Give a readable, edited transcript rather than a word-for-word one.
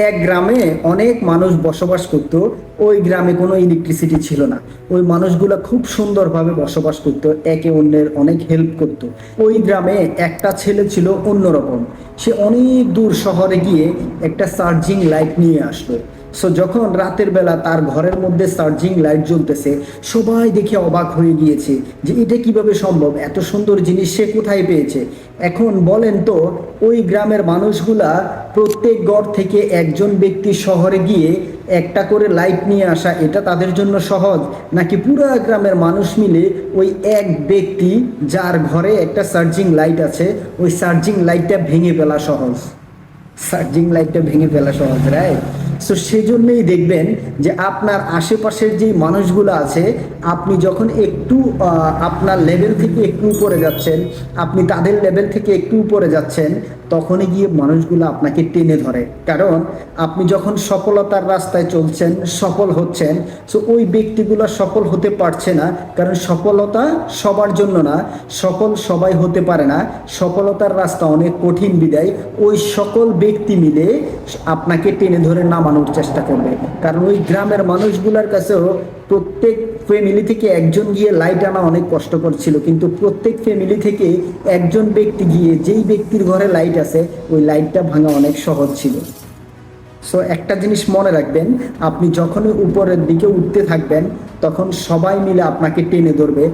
এক গ্রামে অনেক মানুষ বসবাস করত। ওই গ্রামে কোনো ইলেকট্রিসিটি ছিল না। ওই মানুষগুলা খুব সুন্দরভাবে বসবাস করত, একে অন্যের অনেক হেল্প করত। ওই গ্রামে একটা ছেলে ছিল অন্যরকম। সে অনেক দূর শহরে গিয়ে একটা চার্জিং লাইট নিয়ে আসলো। সো যখন রাতের বেলা তার ঘরের মধ্যে চার্জিং লাইট জ্বলতেছে, সবাই দেখে অবাক হয়ে গিয়েছে যে এটা কিভাবে সম্ভব, এত সুন্দর জিনিস সে কোথায় পেয়েছে। এখন বলেন তো, ওই গ্রামের মানুষগুলা প্রত্যেক ঘর থেকে একজন ব্যক্তি শহরে গিয়ে একটা করে লাইট নিয়ে আসা এটা তাদের জন্য সহজ, নাকি পুরো গ্রামের মানুষ মিলে ওই এক ব্যক্তি যার ঘরে একটা চার্জিং লাইট আছে ওই চার্জিং লাইটটা ভেঙে ফেলা সহজ? চার্জিং লাইটটা ভেঙে ফেলা সহজ, রাইট? সো সেজন্যই দেখবেন যে আপনার আশেপাশের যে মানুষগুলো আছে, আপনি যখন একটু আপনার লেভেল থেকে একটু উপরে যাচ্ছেন, আপনি তাদের লেভেল থেকে একটু উপরে যাচ্ছেন, তখনই গিয়ে মানুষগুলো আপনাকে টেনে ধরে। কারণ আপনি যখন সফলতার রাস্তায় চলছেন, সফল হচ্ছেন, সো ওই ব্যক্তিগুলো সফল হতে পারছে না, কারণ সফলতা সবার জন্য না, সফল সবাই হতে পারে না। সফলতার রাস্তা অনেক কঠিন বিদায় ওই সকল ব্যক্তি মিলে আপনাকে টেনে ধরে নামানোর চেষ্টা করবে। কারণ ওই গ্রামের মানুষগুলোর কাছেও প্রত্যেক ফ্যামিলি থেকে একজন গিয়ে লাইট আনা অনেক কষ্টকর ছিল, কিন্তু প্রত্যেক ফ্যামিলি থেকে একজন ব্যক্তি গিয়ে যেই ব্যক্তির ঘরে লাইট আছে ওই লাইটটা ভাঙা অনেক সহজ ছিল। সো একটা জিনিস মনে রাখবেন, আপনি যখনই উপরের দিকে উঠতে থাকবেন তখন সবাই মিলে আপনাকে টেনে ধরবে।